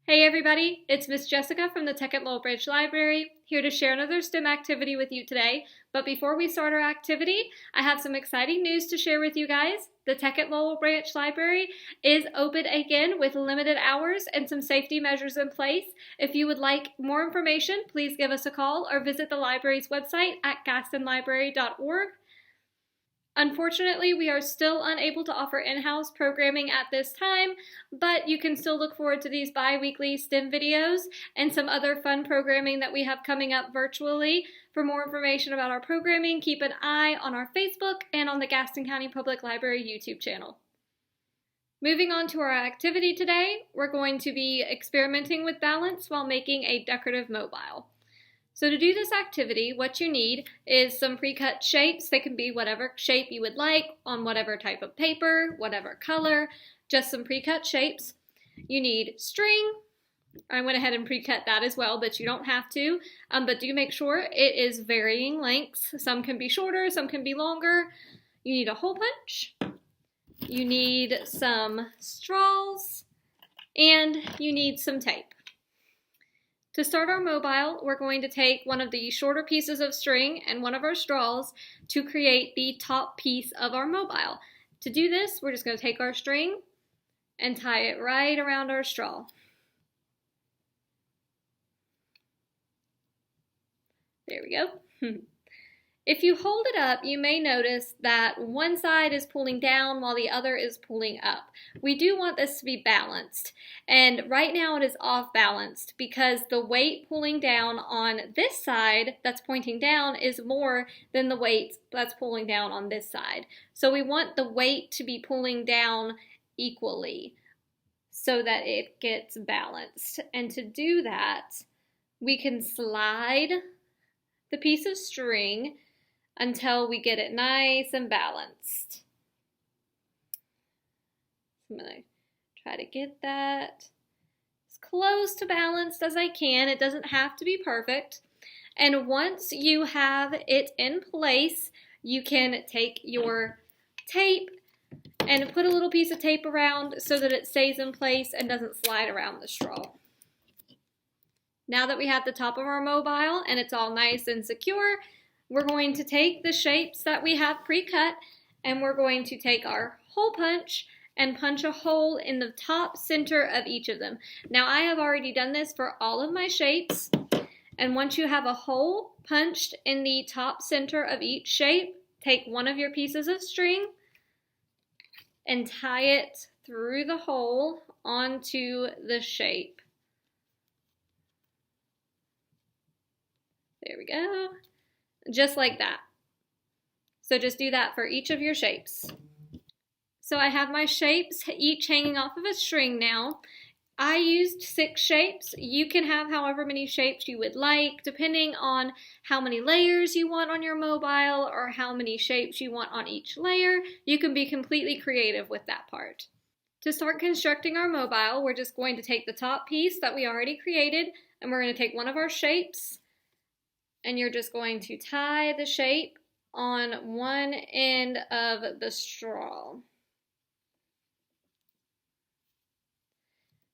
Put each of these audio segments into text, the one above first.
Hey everybody, it's Miss Jessica from the Tech at Lowell Branch Library, here to share another STEM activity with you today. But before we start our activity, I have some exciting news to share with you guys. The Tech at Lowell Branch Library is open again with limited hours and some safety measures in place. If you would like more information, please give us a call or visit the library's website at gastonlibrary.org. Unfortunately, we are still unable to offer in-house programming at this time, but you can still look forward to these bi-weekly STEM videos and some other fun programming that we have coming up virtually. For more information about our programming, keep an eye on our Facebook and on the Gaston County Public Library YouTube channel. Moving on to our activity today, we're going to be experimenting with balance while making a decorative mobile. So to do this activity, what you need is some pre-cut shapes. They can be whatever shape you would like on whatever type of paper, whatever color, just some pre-cut shapes. You need string. I went ahead and pre-cut that as well, but you don't have to. But do make sure it is varying lengths. Some can be shorter, some can be longer. You need a hole punch. You need some straws, and you need some tape. To start our mobile, we're going to take one of the shorter pieces of string and one of our straws to create the top piece of our mobile. To do this, we're just going to take our string and tie it right around our straw. There we go. If you hold it up, you may notice that one side is pulling down while the other is pulling up. We do want this to be balanced, and right now it is off balanced because the weight pulling down on this side that's pointing down is more than the weight that's pulling down on this side. So we want the weight to be pulling down equally so that it gets balanced. And to do that, we can slide the piece of string until we get it nice and balanced. I'm going to try to get that as close to balanced as I can. It doesn't have to be perfect. And once you have it in place, you can take your tape and put a little piece of tape around so that it stays in place and doesn't slide around the straw. Now that we have the top of our mobile and it's all nice and secure, we're going to take the shapes that we have pre-cut and we're going to take our hole punch and punch a hole in the top center of each of them. Now I have already done this for all of my shapes, and once you have a hole punched in the top center of each shape, take one of your pieces of string and tie it through the hole onto the shape. There we go. Just like that. So just do that for each of your shapes. So I have my shapes each hanging off of a string now. I used 6 shapes. You can have however many shapes you would like, depending on how many layers you want on your mobile or how many shapes you want on each layer. You can be completely creative with that part. To start constructing our mobile, we're just going to take the top piece that we already created, and we're going to take one of our shapes, and you're just going to tie the shape on one end of the straw.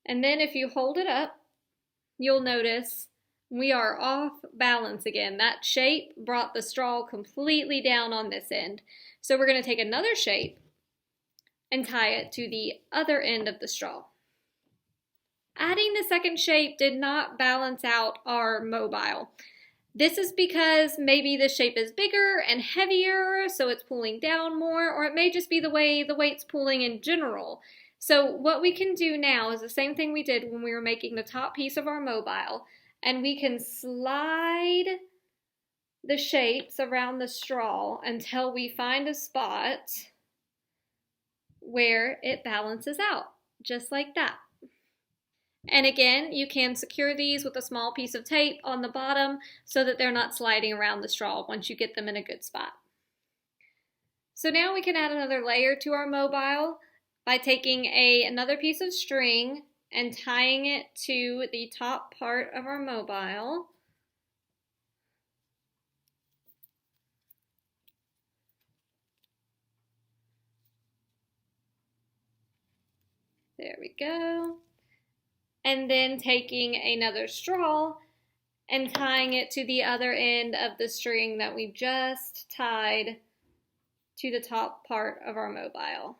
And then if you hold it up, you'll notice we are off balance again. That shape brought the straw completely down on this end. So we're going to take another shape and tie it to the other end of the straw. Adding the second shape did not balance out our mobile. This is because maybe the shape is bigger and heavier, so it's pulling down more, or it may just be the way the weight's pulling in general. So what we can do now is the same thing we did when we were making the top piece of our mobile, and we can slide the shapes around the straw until we find a spot where it balances out, just like that. And again, you can secure these with a small piece of tape on the bottom so that they're not sliding around the straw once you get them in a good spot. So now we can add another layer to our mobile by taking another piece of string and tying it to the top part of our mobile. There we go. and then taking another straw and tying it to the other end of the string that we just tied to the top part of our mobile.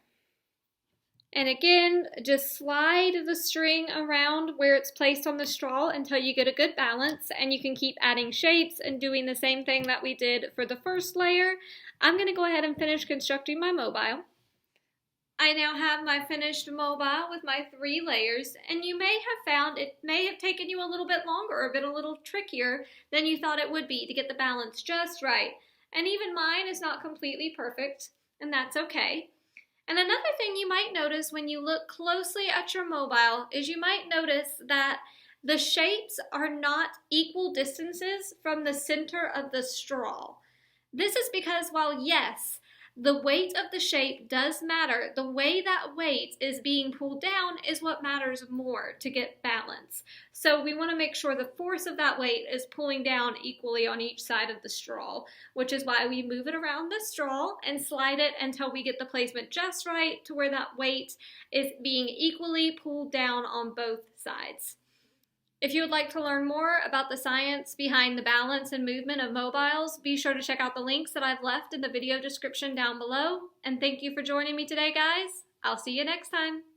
And again, just slide the string around where it's placed on the straw until you get a good balance, and you can keep adding shapes and doing the same thing that we did for the first layer. I'm going to go ahead and finish constructing my mobile. I now have my finished mobile with my 3 layers, and you may have found it may have taken you a little bit longer or been a little trickier than you thought it would be to get the balance just right. And even mine is not completely perfect, and that's okay. And another thing you might notice when you look closely at your mobile is you might notice that the shapes are not equal distances from the center of the straw. This is because while yes, the weight of the shape does matter, the way that weight is being pulled down is what matters more to get balance. So we want to make sure the force of that weight is pulling down equally on each side of the straw, which is why we move it around the straw and slide it until we get the placement just right to where that weight is being equally pulled down on both sides. If you would like to learn more about the science behind the balance and movement of mobiles, be sure to check out the links that I've left in the video description down below. And thank you for joining me today, guys. I'll see you next time.